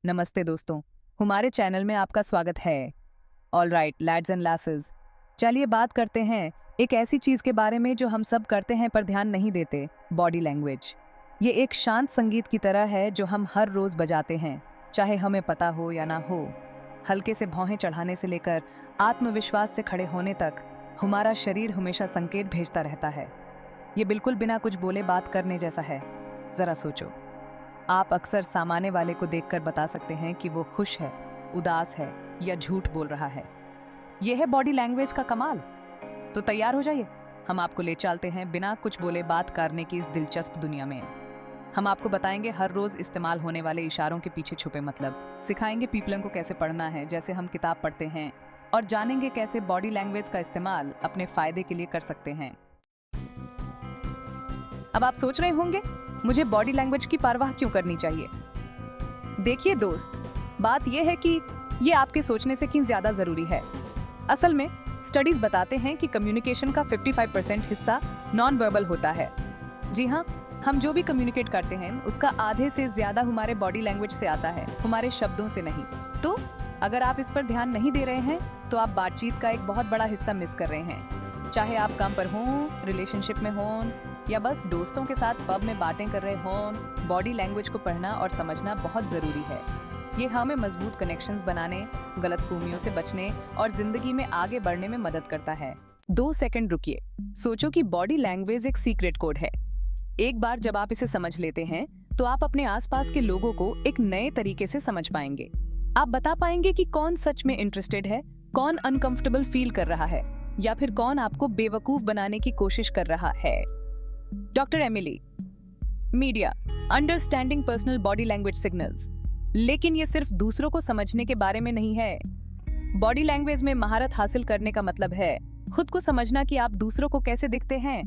नमस्ते दोस्तों, हमारे चैनल में आपका स्वागत है। All right lads and losses, चलिए बात करते हैं एक ऐसी चीज़ के बारे में जो हम सब करते हैं पर ध्यान नहीं देते, बॉडी लैंग्वेज। ये एक शांत संगीत की तरह है जो हम हर रोज़ बजाते हैं, चाहे हमें पता हो या ना हो। हल्के से भौहें चढ़ाने से लेकर आत्मविश्वास से खड़े होने तक हमारा शरीर हमेशा संकेत भेजता रहता है। ये बिल्कुल बिना कुछ बोले बात करने जैसा है। ज़रा सोचो, आप अक्सर सामने वाले को देखकर बता सकते हैं कि वो खुश है, उदास है या झूठ बोल रहा है। यह है बॉडी लैंग्वेज का कमाल। तो तैयार हो जाइए, हम आपको ले चलते हैं बिना कुछ बोले बात करने की इस दिलचस्प दुनिया में। हम आपको बताएंगे हर रोज इस्तेमाल होने वाले इशारों के पीछे छुपे मतलब, सिखाएंगे पीपलन को कैसे पढ़ना है जैसे हम किताब पढ़ते हैं, और जानेंगे कैसे बॉडी लैंग्वेज का इस्तेमाल अपने फायदे के लिए कर सकते हैं। अब आप सोच रहे होंगे, मुझे बॉडी लैंग्वेज की परवाह क्यों करनी चाहिए? देखिए दोस्त, बात यह है कि ये आपके सोचने से क्यों ज्यादा जरूरी है। असल में स्टडीज बताते हैं कि कम्युनिकेशन का 55% हिस्सा नॉन वर्बल होता है। जी हाँ, हम जो भी कम्युनिकेट करते हैं उसका आधे से ज्यादा हमारे बॉडी लैंग्वेज से आता है, हमारे शब्दों से नहीं। तो अगर आप इस पर ध्यान नहीं दे रहे हैं तो आप बातचीत का एक बहुत बड़ा हिस्सा मिस कर रहे हैं। चाहे आप काम पर हों, रिलेशनशिप में हों या बस दोस्तों के साथ पब में बातें कर रहे हों, बॉडी लैंग्वेज को पढ़ना और समझना बहुत जरूरी है। ये हमें मजबूत कनेक्शंस बनाने, गलतफहमियों से बचने और जिंदगी में आगे बढ़ने में मदद करता है। 2 सेकंड रुकिए, सोचो कि बॉडी लैंग्वेज एक सीक्रेट कोड है। एक बार जब आप इसे समझ लेते हैं तो आप अपने आसपास के लोगों को एक नए तरीके से समझ पाएंगे। आप बता पाएंगे कि कौन सच में इंटरेस्टेड है, कौन अनकंफर्टेबल फील कर रहा है या फिर कौन आपको बेवकूफ बनाने की कोशिश कर रहा है। Doctor Emily, media, understanding personal body language signals. लेकिन ये सिर्फ दूसरों को समझने के बारे में नहीं है। बॉडी लैंग्वेज में महारत हासिल करने का मतलब है खुद को समझना कि आप दूसरों को कैसे दिखते हैं।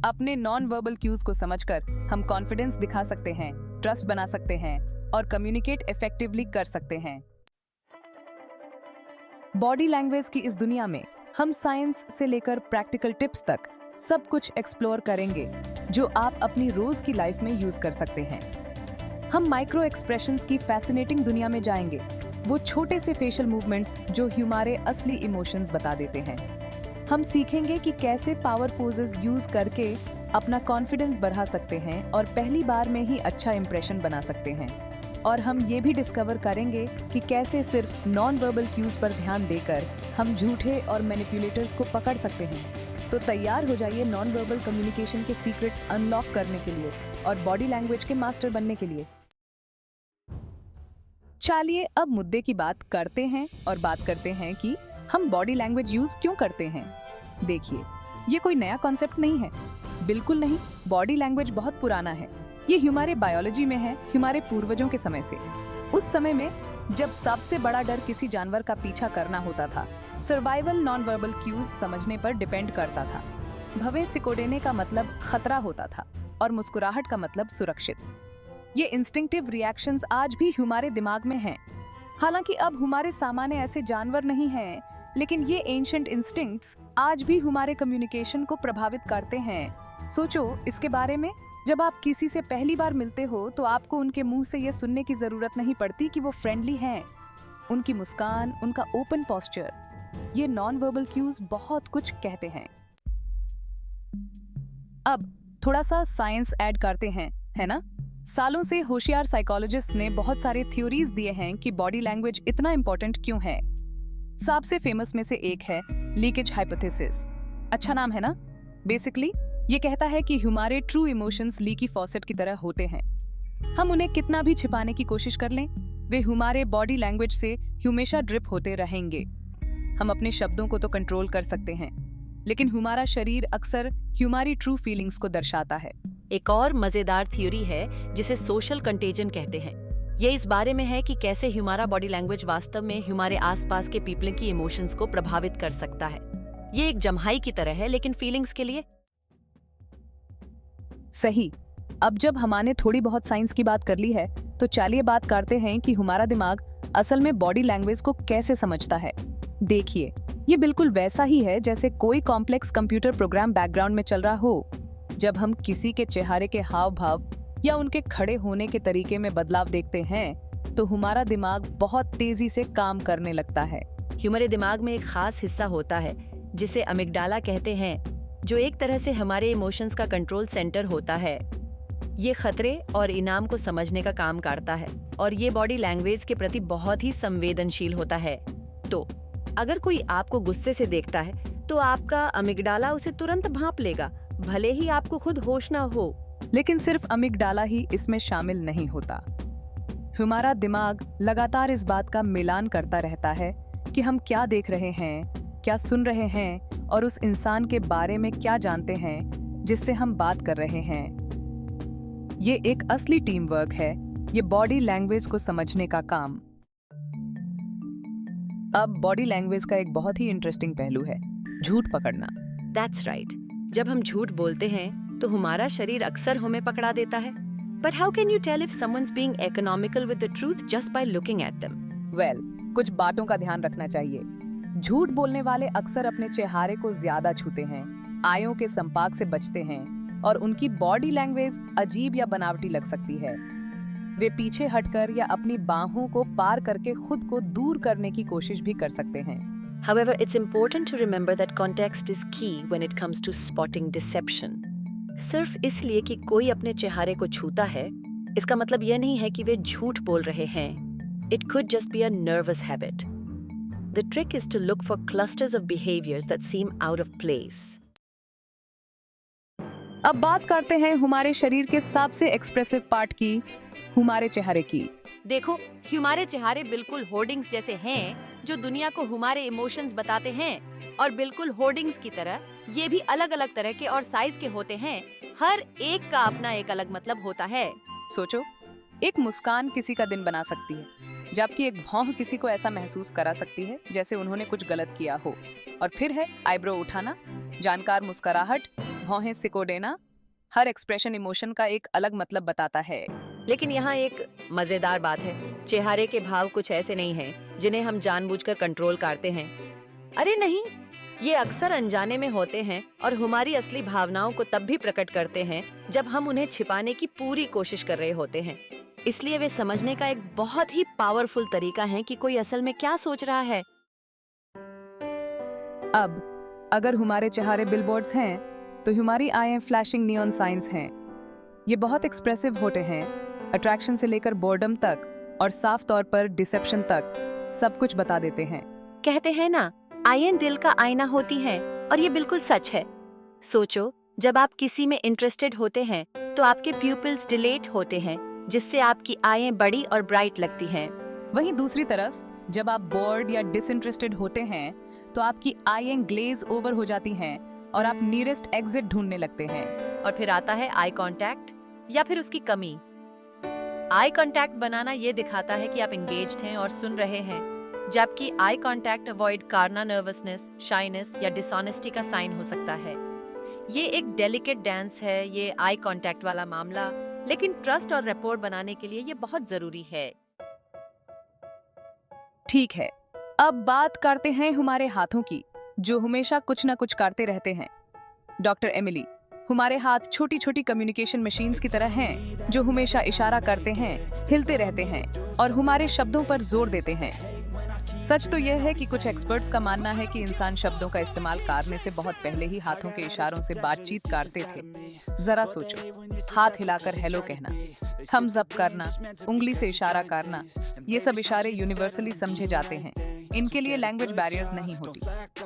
अपने नॉन वर्बल क्यूज को समझकर हम कॉन्फिडेंस दिखा सकते हैं, ट्रस्ट बना सकते हैं और कम्युनिकेट इफेक्टिवली कर सकते हैं। बॉडी लैंग्वेज की इस दुनिया में हम साइंस से लेकर प्रैक्टिकल टिप्स तक सब कुछ एक्सप्लोर करेंगे जो आप अपनी रोज की लाइफ में यूज कर सकते हैं। हम माइक्रो एक्सप्रेशंस की फैसिनेटिंग दुनिया में जाएंगे, वो छोटे से फेशियल मूवमेंट्स जो हमारे असली इमोशंस बता देते हैं। हम सीखेंगे कि कैसे पावर पोजेस यूज करके अपना कॉन्फिडेंस बढ़ा सकते हैं और पहली बार में ही अच्छा इंप्रेशन बना सकते हैं। और हम ये भी डिस्कवर करेंगे कि कैसे सिर्फ नॉन वर्बल क्यूज पर ध्यान देकर हम झूठे और मैनिपुलेटर्स को पकड़ सकते हैं। तो तैयार हो जाइए नॉन वर्बल कम्युनिकेशन के सीक्रेट्स अनलॉक करने के लिए और बॉडी लैंग्वेज के मास्टर बनने के लिए। चलिए अब मुद्दे की बात करते हैं और बात करते हैं कि हम बॉडी लैंग्वेज यूज क्यों करते हैं। देखिए, ये कोई नया कॉन्सेप्ट नहीं है, बिल्कुल नहीं। बॉडी लैंग्वेज बहुत पुराना है। ये हमारे बायोलॉजी में है, हमारे पूर्वजों के समय से। उस समय में जब सबसे बड़ा डर किसी जानवर का पीछा करना होता था, सर्वाइवल नॉन वर्बल क्यूज समझने पर डिपेंड करता था। भवें सिकोड़ने का मतलब खतरा होता था और मुस्कुराहट का मतलब सुरक्षित। ये इंस्टिंक्टिव रिएक्शंस आज भी हमारे दिमाग में हैं। हालांकि अब हमारे सामने ऐसे जानवर नहीं हैं, लेकिन ये एंशिएंट इंस्टिंक्ट्स आज भी हमारे कम्युनिकेशन को प्रभावित करते हैं। सोचो इसके बारे में, जब आप किसी से पहली बार मिलते हो तो आपको उनके मुंह से ये सुनने की जरूरत नहीं पड़ती कि वो फ्रेंडली हैं। उनकी मुस्कान, उनका ओपन पोस्चर, ये नॉन वर्बल क्यूज बहुत कुछ कहते हैं। अब थोड़ा सा साइंस ऐड करते हैं, है ना? सालों से होशियार साइकोलॉजिस्ट ने बहुत सारे थ्योरीज दिए हैं कि बॉडी लैंग्वेज इतना इंपॉर्टेंट क्यों है। सबसे फेमस में से एक है लीकेज हाइपोथेसिस। अच्छा नाम है ना? बेसिकली ये कहता है कि हमारे ट्रू इमोशंस लीकी फॉसेट की तरह होते हैं। हम उन्हें कितना भी छिपाने की कोशिश कर लें, वे हमारे बॉडी लैंग्वेज से हमेशा ड्रिप होते रहेंगे। हम अपने शब्दों को तो कंट्रोल कर सकते हैं, लेकिन हमारा शरीर अक्सर हमारी ट्रू फीलिंग्स को दर्शाता है। एक और मजेदार थ्योरी है जिसे सोशल कंटेजन कहते हैं। ये इस बारे में है कि कैसे हमारा बॉडी लैंग्वेज वास्तव में हमारे आसपास के पीपल की इमोशंस को प्रभावित कर सकता है। ये एक जम्हाई की तरह है, लेकिन फीलिंग्स के लिए। सही। अब जब हमने थोड़ी बहुत साइंस की बात कर ली है तो चलिए बात करते हैं कि हमारा दिमाग असल में बॉडी लैंग्वेज को कैसे समझता है। देखिए, ये बिल्कुल वैसा ही है जैसे कोई कॉम्प्लेक्स कंप्यूटर प्रोग्राम बैकग्राउंड में चल रहा हो। जब हम किसी के चेहरे के हाव भाव या उनके खड़े होने के तरीके में बदलाव देखते हैं तो हमारा दिमाग बहुत तेजी से काम करने लगता है। हमारे दिमाग में एक खास हिस्सा होता है जिसे अमिगडाला कहते हैं, जो एक तरह से हमारे इमोशंस का कंट्रोल सेंटर होता है। ये खतरे और इनाम को समझने का काम करता है और ये बॉडी लैंग्वेज के प्रति बहुत ही संवेदनशील होता है। तो अगर कोई आपको गुस्से से देखता है तो आपका अमिगडाला उसे तुरंत भांप लेगा, भले ही आपको खुद होश ना हो। लेकिन सिर्फ अमिगडाला ही इसमें शामिल नहीं होता। हमारा दिमाग लगातार इस बात का मिलान करता रहता है कि हम क्या देख रहे हैं, क्या सुन रहे हैं और उस इंसान के बारे में क्या जानते हैं जिससे हम बात कर रहे हैं। ये एक असली टीम वर्क है, ये बॉडी लैंग्वेज को समझने का काम। अब बॉडी लैंग्वेज का एक बहुत ही इंटरेस्टिंग पहलू है, झूठ पकड़ना। That's right. जब हम झूठ बोलते हैं तो हमारा शरीर अक्सर हमें पकड़ा देता है। But how can you tell if someone's being economical with the truth just by looking at them? Well, कुछ बातों का ध्यान रखना चाहिए। झूठ बोलने वाले अक्सर अपने चेहरे को ज्यादा छूते हैं, आयों के संपर्क से बचते हैं और उनकी बॉडी लैंग्वेज अजीब या बनावटी लग सकती है। वे पीछे हटकर या अपनी बाहों को पार करके खुद को दूर करने की कोशिश भी कर सकते हैं। However, it's important to remember that context is key when it comes to spotting deception. सिर्फ इसलिए कि कोई अपने चेहरे को छूता है, इसका मतलब यह नहीं है कि वे झूठ बोल रहे हैं। It could just be a nervous habit. The trick is to look for clusters of behaviors that seem out of place. अब बात करते हैं हमारे शरीर के सबसे एक्सप्रेसिव पार्ट की, हमारे चेहरे की। देखो, हमारे चेहरे बिल्कुल होर्डिंग्स जैसे हैं, जो दुनिया को हमारे इमोशंस बताते हैं, और बिल्कुल होर्डिंग्स की तरह ये भी अलग अलग तरह के और साइज के होते हैं। हर एक का अपना एक अलग मतलब होता है। सोचो, एक मुस्कान किसी का दिन बना सकती है, जबकि एक भौं किसी को ऐसा महसूस करा सकती है जैसे उन्होंने कुछ गलत किया हो। और फिर है आईब्रो उठाना, जानकार मुस्कुराहट, भौहें सिको देना। हर एक्सप्रेशन इमोशन का एक अलग मतलब बताता है। लेकिन यहाँ एक मजेदार बात है, चेहरे के भाव कुछ ऐसे नहीं हैं जिन्हें हम जानबूझकर कंट्रोल करते हैं। अरे नहीं, ये अक्सर अनजाने में होते हैं और हमारी असली भावनाओं को तब भी प्रकट करते हैं जब हम उन्हें छिपाने की पूरी कोशिश कर रहे होते हैं। इसलिए वे समझने का एक बहुत ही पावरफुल तरीका है कि कोई असल में क्या सोच रहा है। अब अगर हमारे चेहरे बिलबोर्ड्स हैं, तो हमारी आंखें फ्लैशिंग नियॉन साइंस हैं। ये बहुत एक्सप्रेसिव होते हैं, अट्रैक्शन से लेकर बोर्डम तक और साफ तौर पर डिसेप्शन तक सब कुछ बता देते हैं। कहते हैं ना, आयन दिल का आईना होती है, और ये बिल्कुल सच है। सोचो, जब आप किसी में इंटरेस्टेड होते हैं तो आपके प्यूपिल्स डिलेट होते हैं, जिससे आपकी आंखें बड़ी और ब्राइट लगती हैं। वहीं दूसरी तरफ जब आप बोर्ड या डिसइंटरेस्टेड होते हैं तो आपकी आंखें ग्लेज ओवर हो जाती हैं और आप नियरेस्ट एग्जिट ढूंढने लगते हैं। और फिर आता है आई कांटेक्ट या फिर उसकी कमी। आई कांटेक्ट बनाना ये दिखाता है कि आप एंगेज्ड हैं और सुन रहे हैं, जबकि आई कांटेक्ट अवॉइड करना नर्वसनेस, शाइनेस या डिसऑनेस्टी का साइन हो सकता है। ये एक डेलिकेट डांस है, ये आई कांटेक्ट वाला मामला, लेकिन ट्रस्ट और रैपोर्ट बनाने के लिए ये बहुत जरूरी है। ठीक है, अब बात करते हैं हमारे हाथों की, जो हमेशा कुछ न कुछ करते रहते हैं। डॉक्टर एमिली, हमारे हाथ छोटी छोटी कम्युनिकेशन मशीन्स की तरह हैं, जो हमेशा इशारा करते हैं, हिलते रहते हैं और हमारे शब्दों पर जोर देते हैं। सच तो यह है कि कुछ एक्सपर्ट्स का मानना है कि इंसान शब्दों का इस्तेमाल करने से बहुत पहले ही हाथों के इशारों से बातचीत करते थे। जरा सोचो, हाथ हिलाकर हेलो कहना, थम्स अप करना, उंगली से इशारा करना, ये सब इशारे यूनिवर्सली समझे जाते हैं। इनके लिए लैंग्वेज बैरियर्स नहीं होती,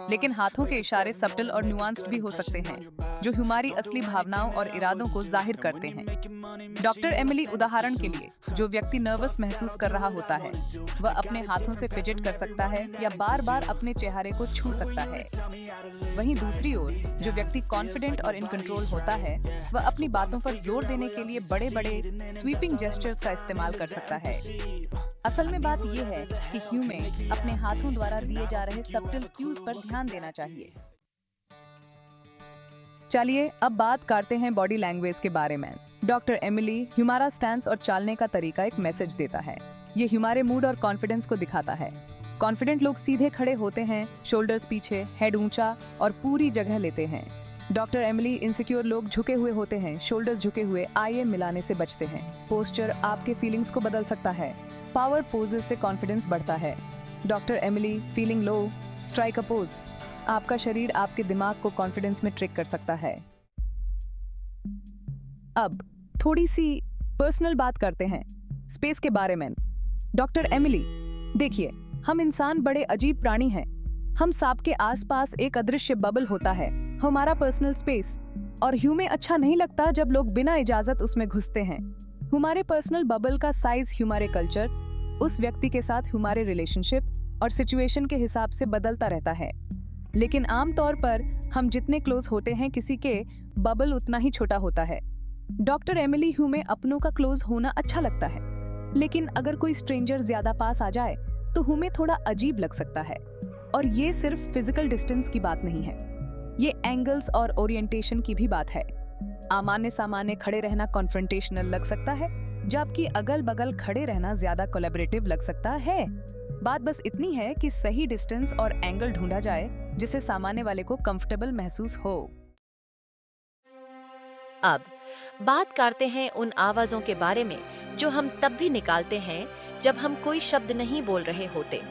लेकिन हाथों के इशारे सब्टल और न्यूआंस्ड भी हो सकते हैं, जो हमारी असली भावनाओं और इरादों को जाहिर करते हैं। डॉक्टर एमिली उदाहरण के लिए, जो व्यक्ति नर्वस महसूस कर रहा होता है, वह अपने हाथों से फिजेट कर सकता है या बार बार अपने चेहरे को छू सकता है। वहीं दूसरी ओर, जो व्यक्ति कॉन्फिडेंट और इन कंट्रोल होता है, वह अपनी बातों पर जोर देने के लिए बड़े बड़े स्वीपिंग जेस्चर्स का इस्तेमाल कर सकता है। असल में बात यह है कि ह्यूमन अपने हाथों द्वारा दिए जा रहे सब्टल क्यूज पर ध्यान देना चाहिए। चलिए अब बात करते हैं बॉडी लैंग्वेज के बारे में। डॉक्टर एमिली हमारा स्टैंस और चालने का तरीका एक मैसेज देता है। ये हमारे मूड और कॉन्फिडेंस को दिखाता है। कॉन्फिडेंट लोग सीधे खड़े होते हैं, शोल्डर्स पीछे, हेड ऊंचा और पूरी जगह लेते हैं। डॉक्टर एमिली इनसिक्योर लोग झुके हुए होते हैं, शोल्डर्स झुके हुए, आईए मिलाने से बचते हैं। पोस्चर आपके फीलिंग्स को बदल सकता है। पावर पोजेस से कॉन्फिडेंस बढ़ता है। Doctor Emily, feeling low, strike a pose. आपका शरीर आपके दिमाग को कॉन्फिडेंस में ट्रिक कर सकता है। अब थोड़ी सी पर्सनल बात करते हैं स्पेस के बारे में। डॉक्टर एमिली, देखिए, हम इंसान बड़े अजीब प्राणी हैं। हम सबके आसपास एक अदृश्य बबल होता है, हमारा पर्सनल स्पेस, और हमें अच्छा नहीं लगता जब लोग बिना इजाजत उसमें घुसते हैं। हमारे पर्सनल बबल का साइज हमारे कल्चर, उस व्यक्ति के साथ हमारे रिलेशनशिप और सिचुएशन के हिसाब से बदलता रहता है। लेकिन आमतौर पर हम जितने क्लोज होते हैं किसी के, बबल उतना ही छोटा होता है। डॉक्टर एमिली, हमें अपनों का क्लोज होना अच्छा लगता है, लेकिन अगर कोई स्ट्रेंजर ज्यादा पास आ जाए तो हमें थोड़ा अजीब लग सकता है। और ये सिर्फ फिजिकल डिस्टेंस की बात नहीं है, ये एंगल्स और ओरिएंटेशन की भी बात है। आमाने सामाने खड़े रहना कॉन्फ्रंटेशनल लग सकता है, जबकि अगल बगल खड़े रहना ज्यादा कोलैबोरेटिव लग सकता है। बात बस इतनी है कि सही डिस्टेंस और एंगल ढूंढा जाए जिससे सामने वाले को कंफर्टेबल महसूस हो। अब बात करते हैं उन आवाजों के बारे में जो हम तब भी निकालते हैं जब हम कोई शब्द नहीं बोल रहे होते।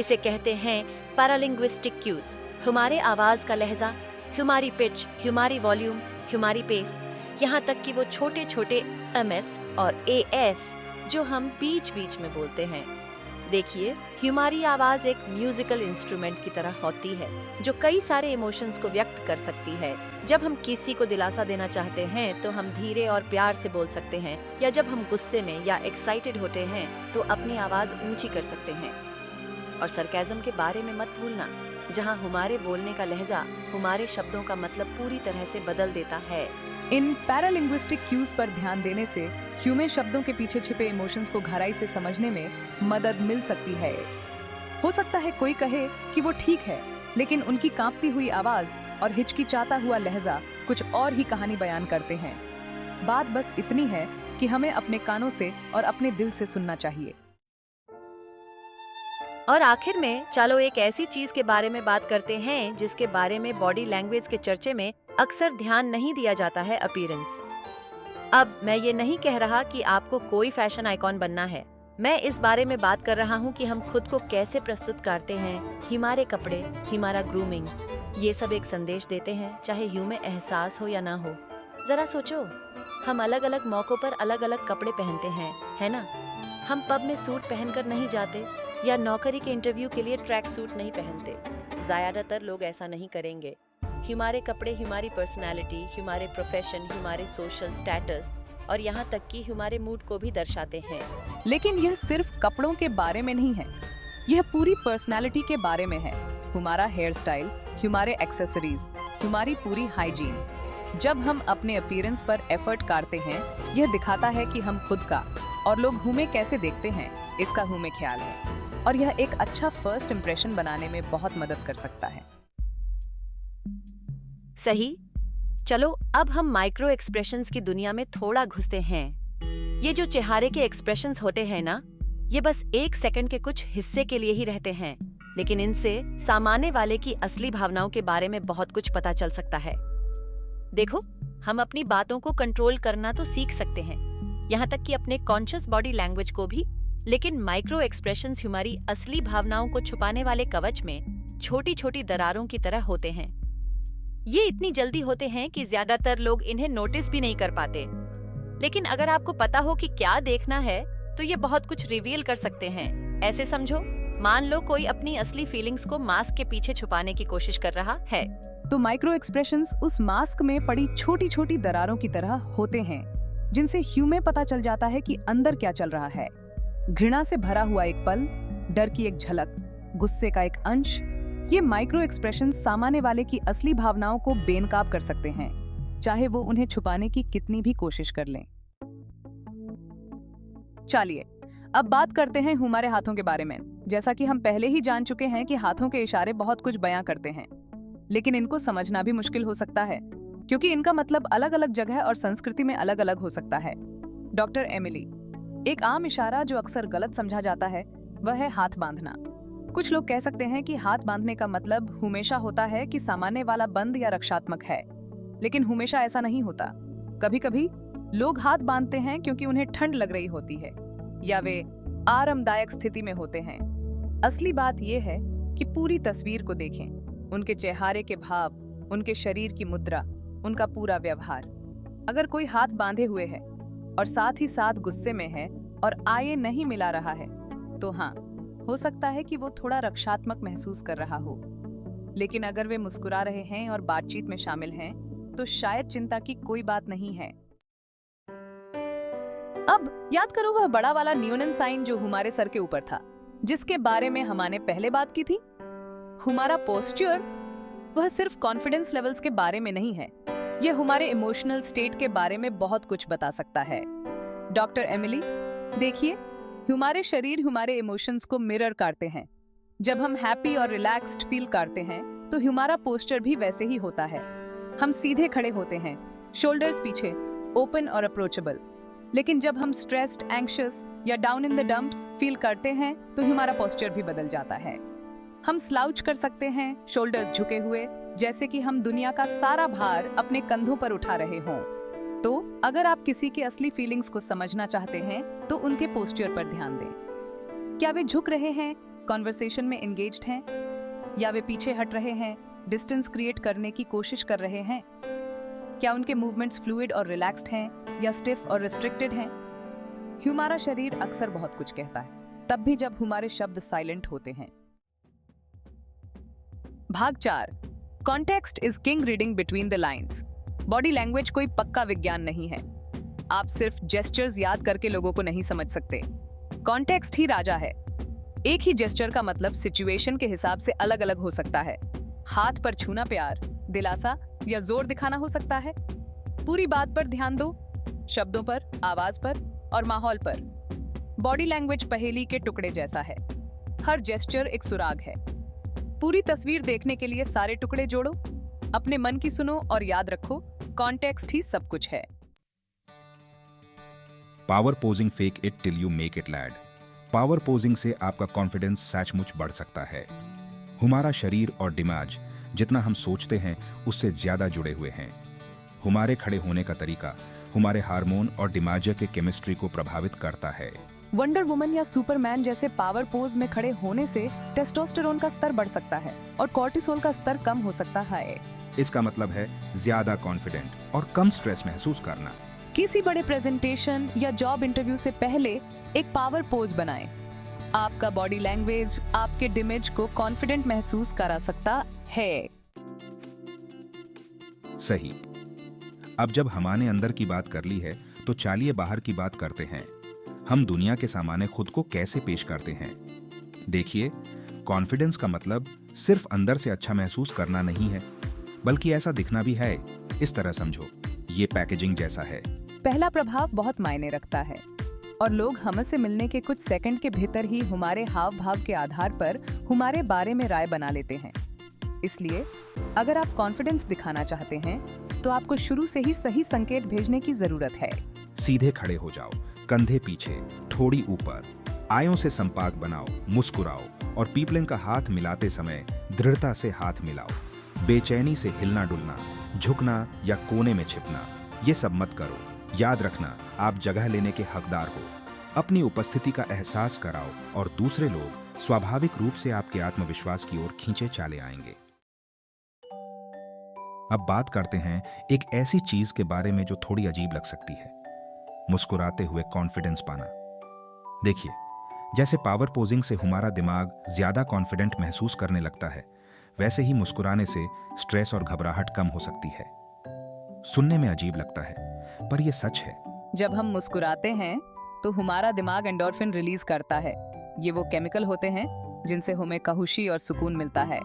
इसे कहते हैं पैरालिंग्विस्टिक क्यूज। हमारे आवाज का लहजा, हमारी पिच, हमारी वॉल्यूम, हमारी पेस, यहाँ तक कि वो छोटे छोटे एमएस और एएस जो हम बीच बीच में बोलते हैं। देखिए, हमारी आवाज एक म्यूजिकल इंस्ट्रूमेंट की तरह होती है जो कई सारे इमोशंस को व्यक्त कर सकती है। जब हम किसी को दिलासा देना चाहते हैं तो हम धीरे और प्यार से बोल सकते हैं, या जब हम गुस्से में या एक्साइटेड होते हैं तो अपनी आवाज ऊंची कर सकते हैं। और सरकाज़म के बारे में मत भूलना, जहां हमारे बोलने का लहजा हमारे शब्दों का मतलब पूरी तरह से बदल देता है। इन पैरालिंग्विस्टिक क्यूज पर ध्यान देने से ह्यूमन शब्दों के पीछे छिपे इमोशंस को गहराई से समझने में मदद मिल सकती है। हो सकता है कोई कहे कि वो ठीक है, लेकिन उनकी कांपती हुई आवाज और हिचकिचाता हुआ लहजा कुछ और ही कहानी बयान करते हैं। बात बस इतनी है कि हमें अपने कानों से और अपने दिल से सुनना चाहिए। और आखिर में चलो एक ऐसी चीज के बारे में बात करते हैं जिसके बारे में बॉडी लैंग्वेज के चर्चे में अक्सर ध्यान नहीं दिया जाता है, अपीयरेंस। अब मैं ये नहीं कह रहा कि आपको कोई फैशन आइकॉन बनना है। मैं इस बारे में बात कर रहा हूँ कि हम खुद को कैसे प्रस्तुत करते हैं। हमारे कपड़े, हमारा ग्रूमिंग, ये सब एक संदेश देते हैं, चाहे यूं में एहसास हो या ना हो। जरा सोचो, हम अलग अलग मौकों पर अलग अलग कपड़े पहनते हैं, है ना? हम पब में सूट पहनकर नहीं जाते या नौकरी के इंटरव्यू के लिए ट्रैक सूट नहीं पहनते। ज्यादातर लोग ऐसा नहीं करेंगे। हमारे कपड़े हमारी पर्सनालिटी, हमारे प्रोफेशन, हमारे सोशल स्टेटस और यहाँ तक कि हमारे मूड को भी दर्शाते हैं। लेकिन यह सिर्फ कपड़ों के बारे में नहीं है, यह पूरी पर्सनालिटी के बारे में है। हमारा हेयर स्टाइल, हमारे एक्सेसरीज, हमारी पूरी हाइजीन। जब हम अपने अपीयरेंस पर एफर्ट करते हैं, यह दिखाता है कि हम खुद का और लोग हमें कैसे देखते हैं इसका हमें ख्याल है, और यह एक अच्छा फर्स्ट इंप्रेशन बनाने में बहुत मदद कर सकता है। सही। चलो अब हम माइक्रो एक्सप्रेशंस की दुनिया में थोड़ा घुसते हैं। ये जो चेहरे के एक्सप्रेशंस होते हैं ना, ये बस 1 सेकंड के कुछ हिस्से के लिए ही रहते हैं, लेकिन इनसे सामने वाले की असली भावनाओं के बारे में बहुत कुछ पता चल सकता है। देखो, हम अपनी बातों को कंट्रोल करना तो सीख सकते हैं, यहाँ तक कि अपने कॉन्शियस बॉडी लैंग्वेज को भी, लेकिन माइक्रो एक्सप्रेशंस हमारी असली भावनाओं को छुपाने वाले कवच में छोटी छोटी दरारों की तरह होते हैं। ये इतनी जल्दी होते हैं कि ज्यादातर लोग इन्हें नोटिस भी नहीं कर पाते, लेकिन अगर आपको पता हो कि क्या देखना है तो ये बहुत कुछ रिवील कर सकते हैं। ऐसे समझो, मान लो कोई अपनी असली फीलिंग्स को मास्क के पीछे छुपाने की कोशिश कर रहा है, तो माइक्रो एक्सप्रेशंस उस मास्क में पड़ी छोटी छोटी दरारों की तरह होते हैं, जिनसे ह्यूमन पता चल जाता है कि अंदर क्या चल रहा है। घृणा से भरा हुआ एक पल, डर की एक झलक, गुस्से का एक अंश, ये माइक्रो एक्सप्रेशन सामने वाले की असली भावनाओं को बेनकाब कर सकते हैं, चाहे वो उन्हें छुपाने की कितनी भी कोशिश कर लें। चलिए अब बात करते हैं हमारे हाथों के बारे में। जैसा कि हम पहले ही जान चुके हैं कि हाथों के इशारे बहुत कुछ बयां करते हैं, लेकिन इनको समझना भी मुश्किल हो सकता है क्योंकि इनका मतलब अलग अलग जगह और संस्कृति में अलग अलग हो सकता है। डॉक्टर एमिली, एक आम इशारा जो अक्सर गलत समझा जाता है वह है हाथ बांधना। कुछ लोग कह सकते हैं कि हाथ बांधने का मतलब हमेशा होता है कि सामने वाला बंद या रक्षात्मक है, लेकिन हमेशा ऐसा नहीं होता। कभी कभी लोग हाथ बांधते हैं क्योंकि उन्हें ठंड लग रही होती है, या वे आरामदायक स्थिति में होते हैं। असली बात यह है कि पूरी तस्वीर को देखें, उनके चेहरे के भाव, उनके शरीर की मुद्रा, उनका पूरा व्यवहार। अगर कोई हाथ बांधे हुए है और साथ ही साथ गुस्से में है और आये नहीं मिला रहा है, तो हाँ, हो सकता है कि वो थोड़ा रक्षात्मक महसूस कर रहा हो। लेकिन अगर वे मुस्कुरा रहे हैं और बातचीत में शामिल हैं, तो शायद चिंता की कोई बात नहीं है। अब याद करो वह बड़ा वाला न्यूनन साइन जो हमारे सर के ऊपर था, जिसके बारे में हमने पहले बात की थी। हमारा पोस्चर वह सिर्फ कॉन्फिडेंस लेवल्स के बारे में नहीं है, यह हमारे इमोशनल स्टेट के बारे में बहुत कुछ बता सकता है। डॉक्टर एमिली, देखिए, हमारे शरीर हमारे इमोशंस को मिरर करते हैं। जब हम हैप्पी और रिलैक्स्ड फील करते हैं, तो हमारा पोस्चर भी वैसे ही होता है। हम सीधे खड़े होते हैं, शोल्डर्स पीछे, ओपन और अप्रोचेबल। लेकिन जब हम स्ट्रेस्ड, एंग्शियस या down in the dumps feel करते हैं, तो हमारा पोस्चर भी बदल जाता है। हम स्लाउच कर सकते हैं, शोल्डर्स झुके हुए, जैसे कि हम दुनिया का सारा भार अपने कंधों पर उठा रहे हों। तो अगर आप किसी की असली फीलिंग्स को समझना चाहते हैं, तो उनके पोस्चर पर ध्यान दें। क्या वे झुक रहे हैं, कॉन्वर्सेशन में एंगेज्ड हैं, या वे पीछे हट रहे हैं, डिस्टेंस क्रिएट करने की कोशिश कर रहे हैं? क्या उनके मूवमेंट्स फ्लूइड और रिलैक्स्ड हैं या स्टिफ और रिस्ट्रिक्टेड हैं? हमारा शरीर अक्सर बहुत कुछ कहता है, तब भी जब हमारे शब्द साइलेंट होते हैं। भाग 4, context is king, reading between the lines. Body language कोई पक्का विज्ञान नहीं है। आप सिर्फ जेस्चर्स याद करके लोगों को नहीं समझ सकते। कॉन्टेक्स्ट ही राजा है। एक ही जेस्चर का मतलब सिचुएशन के हिसाब से अलग अलग हो सकता है। हाथ पर छूना प्यार, दिलासा या जोर दिखाना हो सकता है। पूरी बात पर ध्यान दो, शब्दों पर, आवाज पर और माहौल पर। बॉडी लैंग्वेज पहेली के टुकड़े जैसा है। हर जेस्चर एक सुराग है। पूरी तस्वीर देखने के लिए सारे टुकड़े जोड़ो, अपने मन की सुनो और याद रखो, कॉन्टेक्स्ट ही सब कुछ है। Power posing, fake it till you make it lad. Power posing से आपका कॉन्फिडेंस सचमुच बढ़ सकता है। हमारा शरीर और दिमाग जितना हम सोचते हैं उससे ज्यादा जुड़े हुए हैं। हमारे खड़े होने का तरीका हमारे हार्मोन और दिमाग के केमिस्ट्री को प्रभावित करता है। वंडर वुमन या सुपरमैन जैसे पावर पोज में खड़े होने से टेस्टोस्टेरोन का स्तर बढ़ सकता है और कॉर्टिसोल का स्तर कम हो सकता है। इसका मतलब है ज्यादा कॉन्फिडेंट और कम स्ट्रेस महसूस करना। किसी बड़े प्रेजेंटेशन या जॉब इंटरव्यू से पहले एक पावर पोज बनाएं। आपका बॉडी लैंग्वेज आपके इमेज को कॉन्फिडेंट महसूस करा सकता है। सही। अब जब हमने अंदर की बात कर ली है, तो चलिए बाहर की बात करते हैं। हम दुनिया के सामने खुद को कैसे पेश करते हैं। देखिए, कॉन्फिडेंस का मतलब सिर्फ अंदर से अच्छा महसूस करना नहीं है, बल्कि ऐसा दिखना भी है। इस तरह समझो, ये पैकेजिंग जैसा है। पहला प्रभाव बहुत मायने रखता है और लोग हमसे मिलने के कुछ सेकंड के भीतर ही हमारे हाव भाव के आधार पर हमारे बारे में राय बना लेते हैं। इसलिए अगर आप कॉन्फिडेंस दिखाना चाहते हैं, तो आपको शुरू से ही सही संकेत भेजने की जरूरत है। सीधे खड़े हो जाओ, कंधे पीछे, ठोड़ी ऊपर, आयों से संपर्क बनाओ, मुस्कुराओ और पीपलिंग का हाथ मिलाते समय दृढ़ता से हाथ मिलाओ। बेचैनी से हिलना डुलना, झुकना या कोने में छिपना, ये सब मत करो। याद रखना, आप जगह लेने के हकदार हो। अपनी उपस्थिति का एहसास कराओ और दूसरे लोग स्वाभाविक रूप से आपके आत्मविश्वास की ओर खींचे चले आएंगे। अब बात करते हैं एक ऐसी चीज के बारे में जो थोड़ी अजीब लग सकती है, मुस्कुराते हुए कॉन्फिडेंस पाना। देखिए, जैसे पावर पोजिंग से हमारा दिमाग ज्यादा कॉन्फिडेंट महसूस करने लगता है, वैसे ही मुस्कुराने से स्ट्रेस और घबराहट कम हो सकती है। सुनने में अजीब लगता है, पर यह सच है। जब हम मुस्कुराते हैं, तो हमारा दिमाग एंडोर्फिन रिलीज करता है। ये वो केमिकल होते हैं जिनसे हमें खुशी और सुकून मिलता है।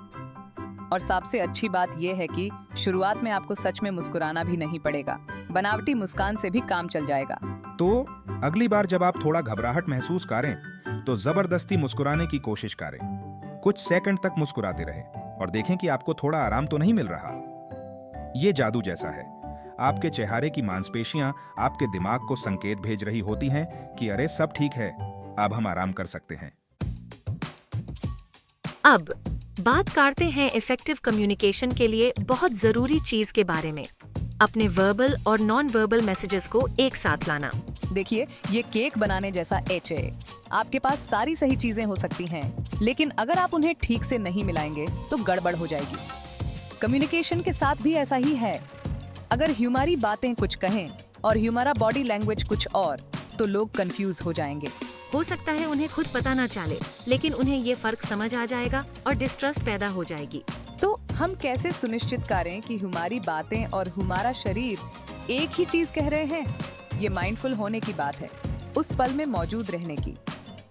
और सबसे अच्छी बात यह है कि शुरुआत में आपको सच में मुस्कुराना भी नहीं पड़ेगा। बनावटी मुस्कान से भी काम चल जाएगा। तो अगली बार जब आप थोड़ा घबराहट महसूस करें, तो जबरदस्ती मुस्कुराने की कोशिश करें। कुछ सेकंड तक मुस्कुराते रहें और देखें कि आपको थोड़ा आराम तो नहीं मिल रहा। ये जादू जैसा है। आपके चेहरे की मांसपेशियां आपके दिमाग को संकेत भेज रही होती हैं कि अरे सब ठीक है, अब हम आराम कर सकते हैं। अब बात करते हैं इफेक्टिव कम्युनिकेशन के लिए बहुत जरूरी चीज के बारे में। अपने वर्बल और नॉन वर्बल मैसेजेस को एक साथ लाना। देखिए, ये केक बनाने जैसा एच है। आपके पास सारी सही चीजें हो सकती हैं, लेकिन अगर आप उन्हें ठीक से नहीं मिलाएंगे तो गड़बड़ हो जाएगी। कम्युनिकेशन के साथ भी ऐसा ही है। अगर हमारी बातें कुछ कहें और हमारा बॉडी लैंग्वेज कुछ और, तो लोग कंफ्यूज हो जाएंगे। हो सकता है उन्हें खुद पता ना चले, लेकिन उन्हें ये फर्क समझ आ जाएगा और डिस्ट्रस्ट पैदा हो जाएगी। तो हम कैसे सुनिश्चित करें कि हमारी बातें और हमारा शरीर एक ही चीज कह रहे हैं? ये माइंडफुल होने की बात है, उस पल में मौजूद रहने की।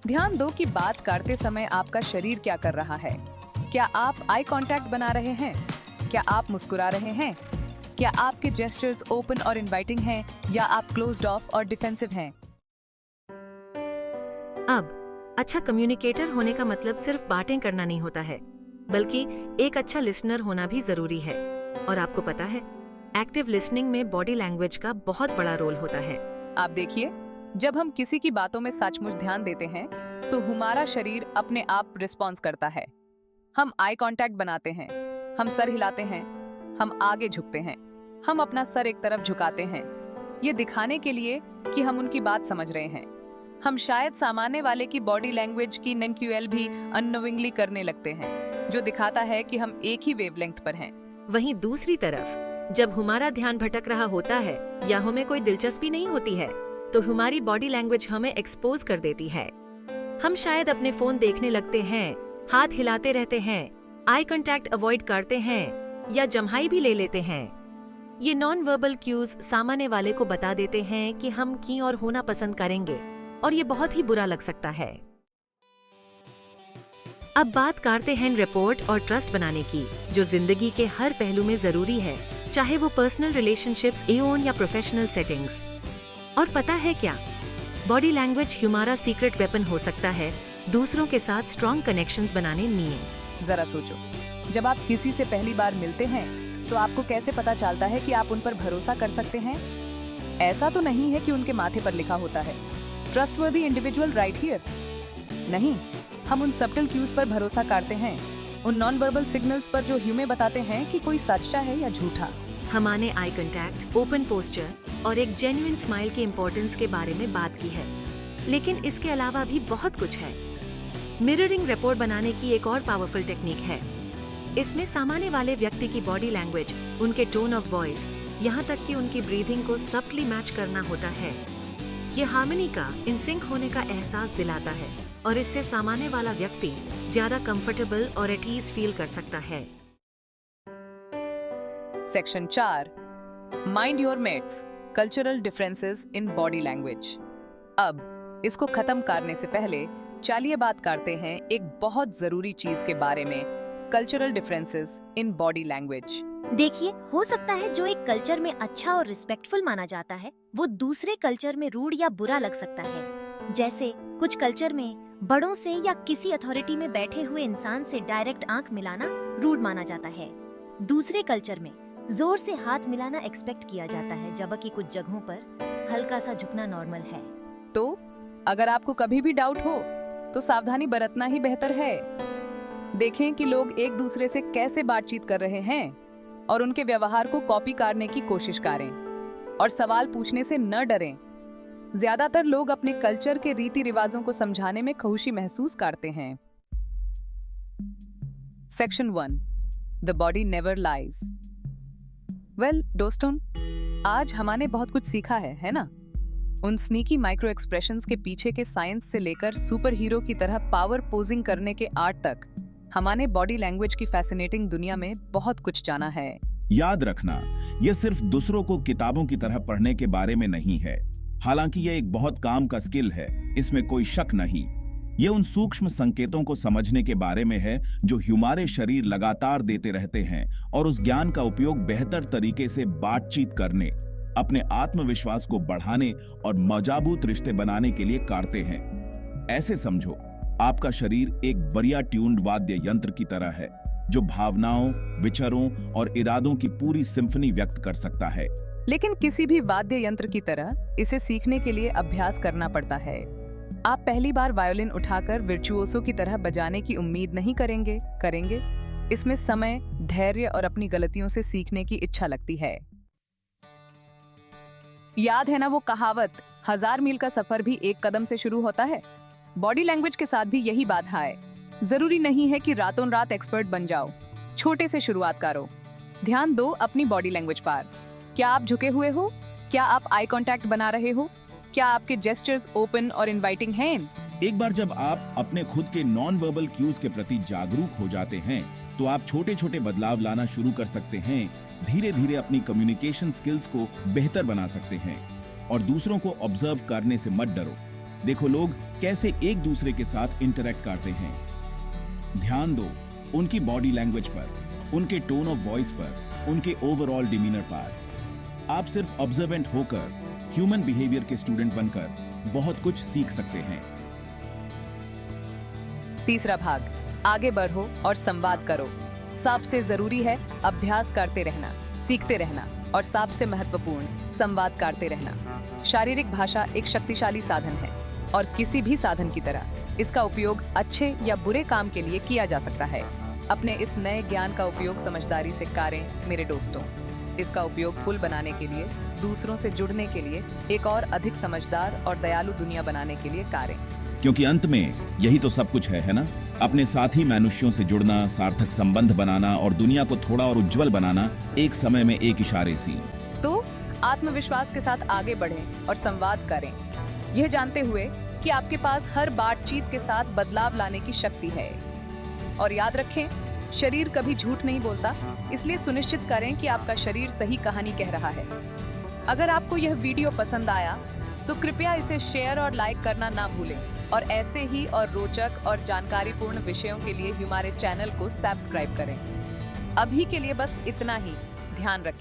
ध्यान दो कि बात करते समय आपका शरीर क्या कर रहा है। क्या आप आई कांटेक्ट बना रहे हैं? क्या आप मुस्कुरा रहे हैं? क्या आपके जेस्चर्स ओपन और इनवाइटिंग हैं, या आप क्लोज्ड ऑफ और डिफेंसिव हैं? अब अच्छा कम्युनिकेटर होने का मतलब सिर्फ बातें करना नहीं होता है, बल्कि एक अच्छा लिसनर होना भी जरूरी है। और आपको पता है, एक्टिव लिसनिंग में बॉडी लैंग्वेज का बहुत बड़ा रोल होता है। आप देखिए, जब हम किसी की बातों में सचमुच ध्यान देते हैं, तो हमारा शरीर अपने आप रिस्पॉन्स करता है। हम आई कांटेक्ट बनाते हैं, हम सर हिलाते हैं, हम आगे झुकते हैं, हम अपना सर एक तरफ झुकाते हैं, ये दिखाने के लिए कि हम उनकी बात समझ रहे हैं। हम शायद सामान्य वाले की बॉडी लैंग्वेज की ननक्यूएल भी अननोइंगली करने लगते हैं, जो दिखाता है कि हम एक ही वेवलेंथ पर हैं। वहीं दूसरी तरफ, जब हमारा ध्यान भटक रहा होता है या हमें कोई दिलचस्पी नहीं होती है, तो हमारी बॉडी लैंग्वेज हमें एक्सपोज कर देती है। हम शायद अपने फोन देखने लगते हैं, हाथ हिलाते रहते हैं, आई कांटेक्ट अवॉइड करते हैं या जम्हाई भी ले लेते हैं। ये नॉन वर्बल क्यूज सामान्य वाले को बता देते हैं कि हम की और होना पसंद करेंगे, और ये बहुत ही बुरा लग सकता है। अब बात करते हैं रिपोर्ट और ट्रस्ट बनाने की, जो जिंदगी के हर पहलू में जरूरी है, चाहे वो पर्सनल रिलेशनशिप्स, एओन या प्रोफेशनल सेटिंग्स। और पता है क्या, बॉडी लैंग्वेज हमारा सीक्रेट वेपन हो सकता है दूसरों के साथ स्ट्रॉन्ग कनेक्शंस बनाने में। जरा सोचो, जब आप किसी से पहली बार मिलते हैं, तो आपको कैसे पता चलता है कि आप उन पर भरोसा कर सकते हैं? ऐसा तो नहीं है कि उनके माथे पर लिखा होता है ट्रस्टवर्दी इंडिविजुअल राइट हियर। नहीं, हम उन सब्टल क्यूज पर भरोसा करते हैं, उन नॉन वर्बल सिग्नल्स पर जो हमें बताते हैं कि कोई सच्चा है या झूठा। हमने आई कांटेक्ट, ओपन पोस्चर और एक जेन्युइन स्माइल के इम्पोर्टेंस के बारे में बात की है, लेकिन इसके अलावा भी बहुत कुछ है। मिररिंग रिपोर्ट बनाने की एक और पावरफुल टेक्निक है। इसमें सामान्य वाले व्यक्ति की बॉडी लैंग्वेज, उनके टोन ऑफ वॉइस, यहाँ तक कि उनकी ब्रीथिंग को सब्टली मैच करना होता है। ये हार्मनी का, इन सिंक होने का एहसास दिलाता है, और इससे सामान्य वाला व्यक्ति ज्यादा कंफर्टेबल और एट ईज फील कर सकता है। Section 4, mind your mates, cultural differences in body language. अब इसको खत्म करने से पहले चलिए बात करते हैं एक बहुत जरूरी चीज के बारे में, cultural differences in body language. देखिए, हो सकता है जो एक कल्चर में अच्छा और रिस्पेक्टफुल माना जाता है, वो दूसरे कल्चर में रूड या बुरा लग सकता है। जैसे कुछ कल्चर में बड़ों से या किसी अथॉरिटी में बैठे हुए इंसान से डायरेक्ट आंख मिलाना रूड माना जाता है। दूसरे कल्चर में जोर से हाथ मिलाना एक्सपेक्ट किया जाता है, जबकि कुछ जगहों पर हल्का सा झुकना नॉर्मल है। तो अगर आपको कभी भी डाउट हो, तो सावधानी बरतना ही बेहतर है। देखें कि लोग एक दूसरे से कैसे बातचीत कर रहे हैं और उनके व्यवहार को कॉपी करने की कोशिश करें, और सवाल पूछने से न डरें। ज्यादातर लोग अपने कल्चर के रीति रिवाजों को समझाने में खुशी महसूस करते हैं। Section 1, the body never lies. Well दोस्तों, आज हमने बहुत कुछ सीखा है ना? उन स्नीकी माइक्रो एक्सप्रेशंस के पीछे के साइंस से लेकर सुपर हीरो की तरह पावर पोजिंग करने के आर्ट तक, हमने बॉडी लैंग्वेज की फैसिनेटिंग दुनिया में बहुत कुछ जाना है। याद रखना, यह सिर्फ दूसरों को किताबों की तरह पढ़ने के बारे में नहीं है। हालांकि यह एक बहुत काम का स्किल है, इसमें कोई शक नहीं। यह उन सूक्ष्म संकेतों को समझने के बारे में है जो हमारे शरीर लगातार देते रहते हैं, और उस ज्ञान का उपयोग बेहतर तरीके से बातचीत करने, अपने आत्मविश्वास को बढ़ाने और मजबूत रिश्ते बनाने के लिए करते हैं। ऐसे समझो, आपका शरीर एक बढ़िया ट्यून्ड वाद्य यंत्र की तरह है, जो भावनाओं, विचारों और इरादों की पूरी सिम्फनी व्यक्त कर सकता है। लेकिन किसी भी वाद्य यंत्र की तरह इसे सीखने के लिए अभ्यास करना पड़ता है। आप पहली बार वायोलिन उठाकर विर्चुओसो की तरह बजाने की उम्मीद नहीं करेंगे। इसमें समय, धैर्य और अपनी गलतियों से सीखने की इच्छा लगती है। याद है ना वो कहावत, 1000 मील का सफर भी एक कदम से शुरू होता है। बॉडी लैंग्वेज के साथ भी यही बात है। जरूरी नहीं है कि रातों रात एक्सपर्ट बन जाओ, छोटे से शुरुआत करो। ध्यान दो अपनी बॉडी लैंग्वेज पर। क्या आप झुके हुए हो? क्या आप आई कांटेक्ट बना रहे हो? क्या आपके जेस्चर्स ओपन और इनवाइटिंग हैं? एक बार जब आप अपने खुद के नॉन वर्बल क्यूज के प्रति जागरूक हो जाते हैं तो आप छोटे छोटे बदलाव लाना शुरू कर सकते हैं। धीरे धीरे अपनी कम्युनिकेशन स्किल्स को बेहतर बना सकते हैं और दूसरों को ऑब्जर्व करने से मत डरो। देखो लोग कैसे एक दूसरे के साथ इंटरेक्ट करते हैं। ध्यान दो उनकी बॉडी लैंग्वेज पर, उनके टोन ऑफ वॉइस पर, उनके ओवरऑल डिमीनर पर। आप सिर्फ ऑब्जर्वेंट होकर ह्यूमन बिहेवियर के स्टूडेंट बनकर बहुत कुछ सीख सकते हैं। तीसरा भाग, आगे बढ़ो और संवाद करो। सबसे जरूरी है अभ्यास करते रहना, सीखते रहना और सबसे महत्वपूर्ण संवाद करते रहना। शारीरिक भाषा एक शक्तिशाली साधन है और किसी भी साधन की तरह इसका उपयोग अच्छे या बुरे काम के लिए किया जा सकता है। अपने इस नए ज्ञान का उपयोग समझदारी से करें मेरे दोस्तों। इसका उपयोग पुल बनाने के लिए, दूसरों से जुड़ने के लिए, एक और अधिक समझदार और दयालु दुनिया बनाने के लिए करें। क्योंकि अंत में यही तो सब कुछ है ना? अपने साथी मनुष्यों से जुड़ना, सार्थक संबंध बनाना और दुनिया को थोड़ा और उज्जवल बनाना एक समय में एक इशारे से। तो आत्मविश्वास के साथ आगे बढ़ें और संवाद करें, यह जानते हुए कि आपके पास हर बातचीत के साथ बदलाव लाने की शक्ति है। और याद रखें, शरीर कभी झूठ नहीं बोलता, इसलिए सुनिश्चित करें कि आपका शरीर सही कहानी कह रहा है। अगर आपको यह वीडियो पसंद आया तो कृपया इसे शेयर और लाइक करना ना भूलें और ऐसे ही और रोचक और जानकारीपूर्ण विषयों के लिए हमारे चैनल को सब्सक्राइब करें। अभी के लिए बस इतना ही। ध्यान रखें।